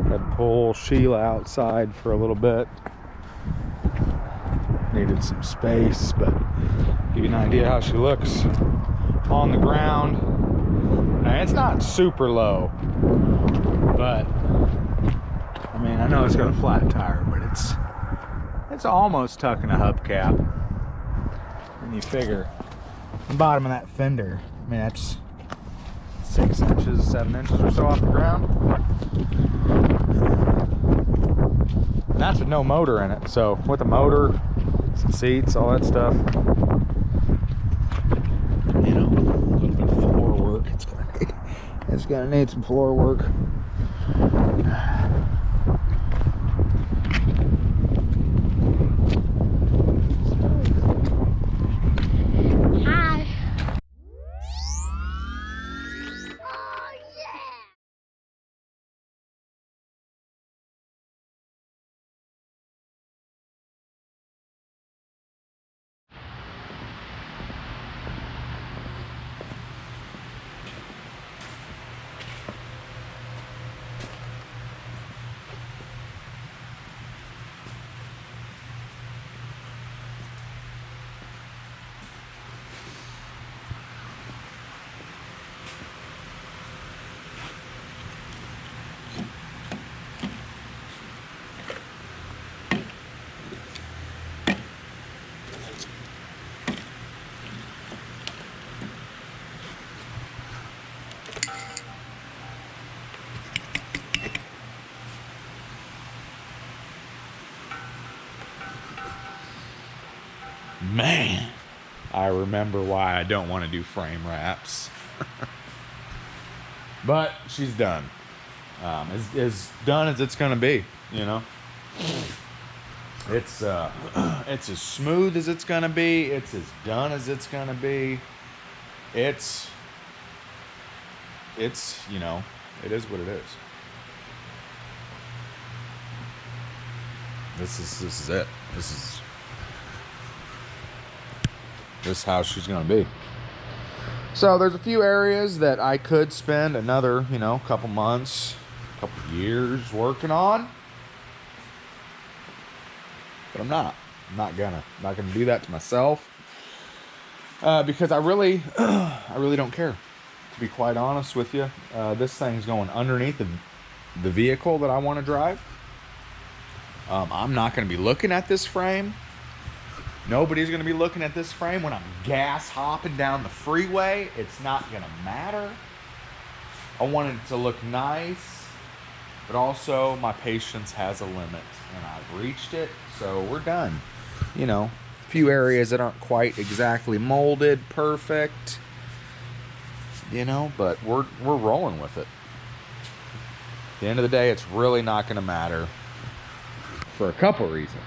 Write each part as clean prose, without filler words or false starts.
Had to pull Sheila outside for a little bit. Needed some space, but give you an idea how she looks on the ground. Now, it's not super low, but I mean, I know it's got a flat tire, but it's almost tucking a hubcap. And you figure the bottom of that fender, I mean, that's 6 inches, 7 inches or so off the ground. And that's with no motor in it. So with a motor, some seats, all that stuff, you know, a little bit of floor work. It's gonna need some floor work. Man, I remember why I don't want to do frame wraps. But she's done. As done as it's gonna be, you know. It's as smooth as it's gonna be. It's as done as it's gonna be. It's you know, it is what it is. This is it. This is how she's gonna be. So there's a few areas that I could spend another, you know, couple months, couple years working on, but I'm not gonna do that to myself, because I really don't care, to be quite honest with you. This thing's going underneath the vehicle that I want to drive. I'm not gonna be looking at this frame. Nobody's going to be looking at this frame when I'm gas hopping down the freeway. It's not going to matter. I want it to look nice, but also my patience has a limit, and I've reached it, so we're done. You know, a few areas that aren't quite exactly molded perfect, you know, but we're rolling with it. At the end of the day, it's really not going to matter for a couple reasons.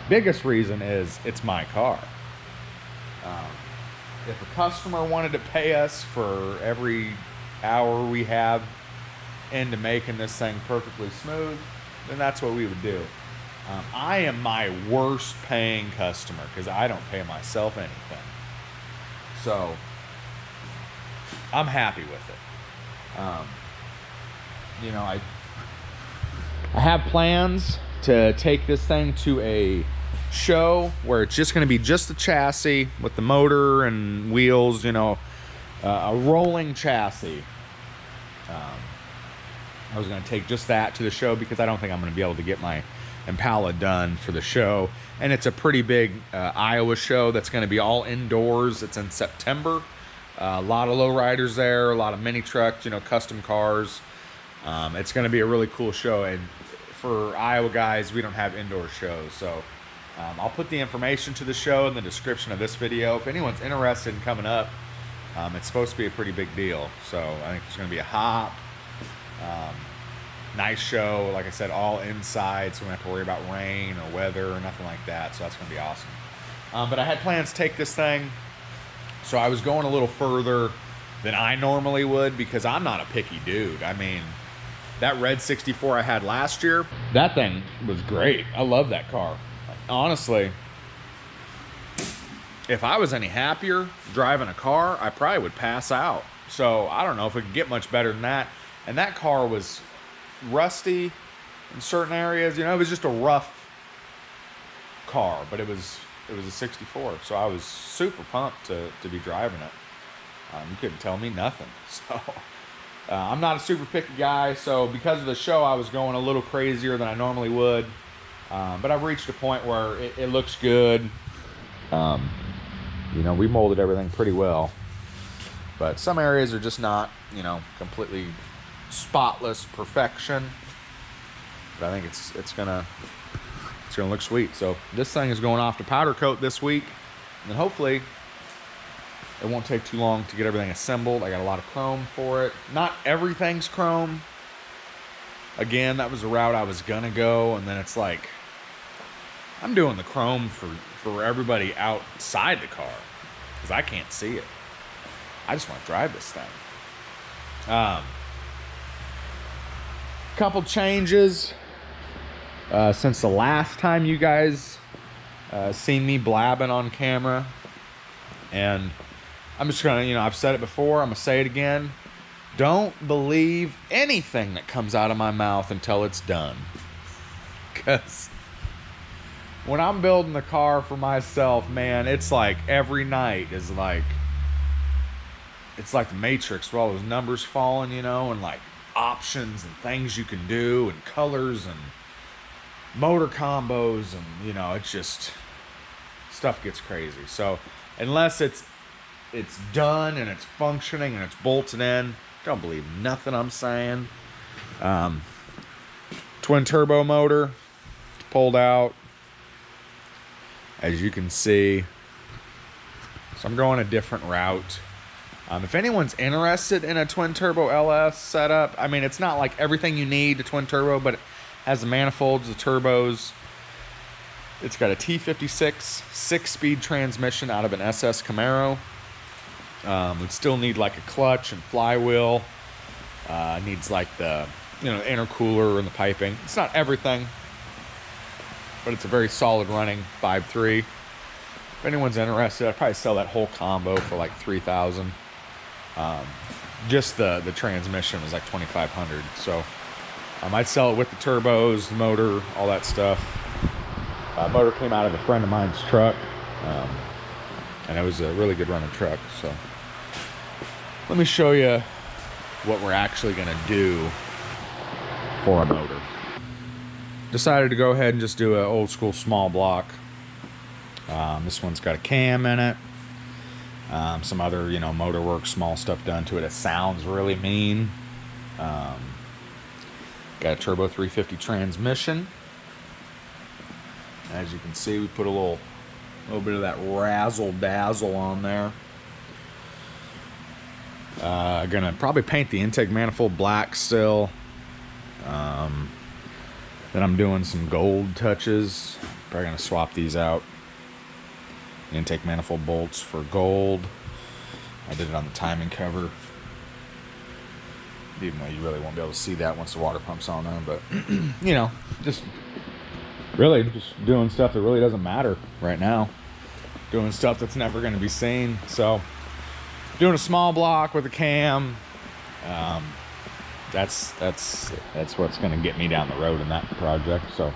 Biggest reason is it's my car. If a customer wanted to pay us for every hour we have into making this thing perfectly smooth, then that's what we would do. I am my worst paying customer because I don't pay myself anything. So I'm happy with it. You know, I have plans to take this thing to a show where it's just going to be just the chassis with the motor and wheels, you know, a rolling chassis. I was going to take just that to the show because I don't think I'm going to be able to get my Impala done for the show. And it's a pretty big Iowa show that's going to be all indoors. It's in September. A lot of lowriders there, a lot of mini trucks, you know, custom cars. It's going to be a really cool show. And for Iowa guys, we don't have indoor shows, so I'll put the information to the show in the description of this video. If anyone's interested in coming up, it's supposed to be a pretty big deal. So I think there's going to be a hop, nice show. Like I said, all inside, so we don't have to worry about rain or weather or nothing like that. So that's going to be awesome. But I had plans to take this thing, so I was going a little further than I normally would because I'm not a picky dude. I mean, that red 64 I had last year, that thing was great. I love that car. Honestly, if I was any happier driving a car, I probably would pass out. So I don't know if it could get much better than that. And that car was rusty in certain areas. You know, it was just a rough car, but it was a 64, so I was super pumped to be driving it. You couldn't tell me nothing. So I'm not a super picky guy, so because of the show I was going a little crazier than I normally would, but I've reached a point where it looks good. You know, we molded everything pretty well, but some areas are just not, you know, completely spotless perfection. But I think it's gonna look sweet. So this thing is going off to powder coat this week, and then hopefully it won't take too long to get everything assembled. I got a lot of chrome for it. Not everything's chrome. Again, that was the route I was gonna go, and then it's like, I'm doing the chrome for everybody outside the car, because I can't see it. I just want to drive this thing. Couple changes since the last time you guys seen me blabbing on camera, and I'm just gonna, you know, I've said it before, I'm gonna say it again. Don't believe anything that comes out of my mouth until it's done. Because when I'm building the car for myself, man, it's like every night is like, it's like the Matrix with all those numbers falling, you know, and like options and things you can do and colors and motor combos, and you know, it's just, stuff gets crazy. So unless it's done and it's functioning and it's bolted in, don't believe nothing I'm saying. Twin turbo motor pulled out, as you can see. So I'm going a different route. If anyone's interested in a twin turbo LS setup, I mean, it's not like everything you need to twin turbo, but it has the manifolds, the turbos. It's got a T56 6-speed transmission out of an SS Camaro. It still need like a clutch and flywheel. Needs like the, you know, intercooler and the piping. It's not everything, but it's a very solid running 5.3. If anyone's interested, I'd probably sell that whole combo for like $3,000. Just the transmission was like $2,500. So I'd sell it with the turbos, the motor, all that stuff. Motor came out of a friend of mine's truck, and it was a really good running truck. So let me show you what we're actually gonna do for a motor. Decided to go ahead and just do an old school small block. This one's got a cam in it. Some other, you know, motor work, small stuff done to it. It sounds really mean. Got a turbo 350 transmission. As you can see, we put a little bit of that razzle dazzle on there. Gonna probably paint the intake manifold black still. Then I'm doing some gold touches. Probably gonna swap these out. Intake manifold bolts for gold. I did it on the timing cover, even though you really won't be able to see that once the water pump's on there. But you know, just really just doing stuff that really doesn't matter right now. Doing stuff that's never going to be seen. So doing a small block with a cam. That's what's going to get me down the road in that project. So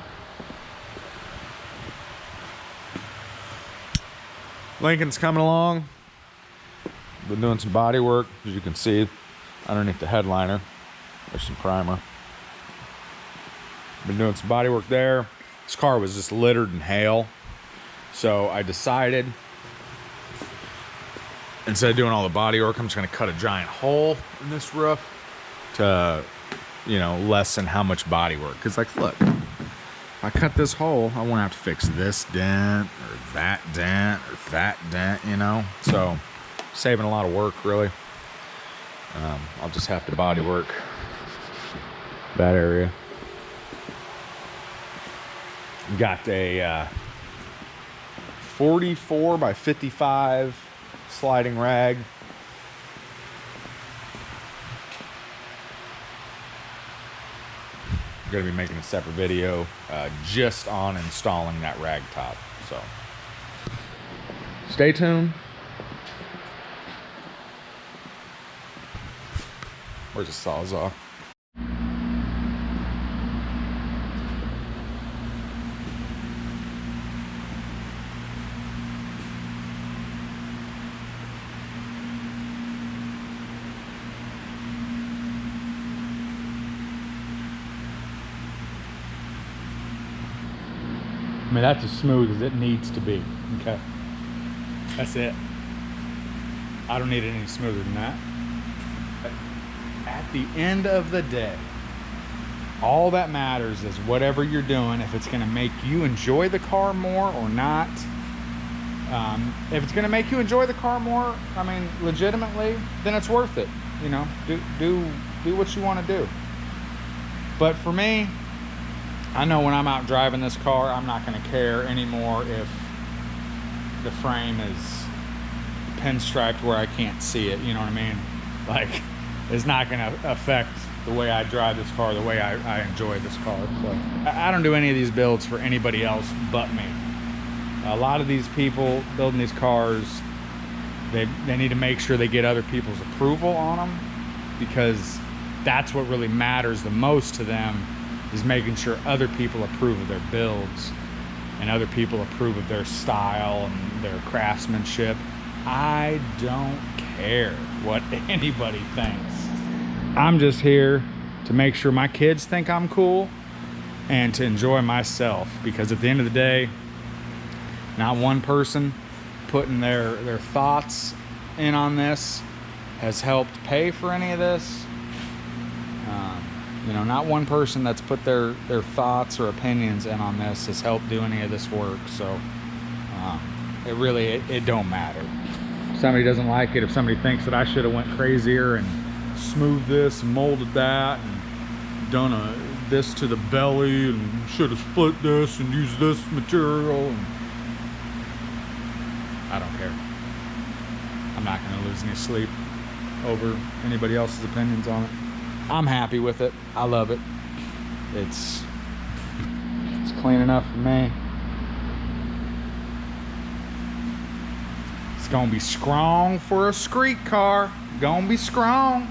Lincoln's coming along. Been doing some body work, as you can see underneath the headliner. There's some primer. Been doing some body work there. This car was just littered in hail, so I decided, instead of doing all the body work, I'm just going to cut a giant hole in this roof to, you know, lessen how much body work. Because, like, look, if I cut this hole, I won't have to fix this dent or that dent or that dent, you know. So saving a lot of work, really. I'll just have to body work that area. Got a 44 by 55 sliding rag. I'm going to be making a separate video just on installing that rag top. So stay tuned. Where's the Sawzall? mean, that's as smooth as it needs to be. Okay, that's it. I don't need it any smoother than that. At the end of the day, all that matters is whatever you're doing, if it's gonna make you enjoy the car more or not. If it's gonna make you enjoy the car more, I mean, legitimately, then it's worth it. You know, do what you wanna do. But for me, I know when I'm out driving this car, I'm not gonna care anymore if the frame is pinstriped where I can't see it, you know what I mean? Like, it's not gonna affect the way I drive this car, the way I enjoy this car. So I don't do any of these builds for anybody else but me. A lot of these people building these cars, they need to make sure they get other people's approval on them, because that's what really matters the most to them, is making sure other people approve of their builds and other people approve of their style and their craftsmanship. I don't care what anybody thinks. I'm just here to make sure my kids think I'm cool and to enjoy myself, because at the end of the day, not one person putting their thoughts in on this has helped pay for any of this. You know, not one person that's put their thoughts or opinions in on this has helped do any of this work. So it don't matter. If somebody doesn't like it, if somebody thinks that I should have went crazier and smoothed this and molded that and done this to the belly and should have split this and used this material, and I don't care. I'm not going to lose any sleep over anybody else's opinions on it. I'm happy with it. I love it. It's clean enough for me. It's gonna be strong for a street car. Gonna be strong.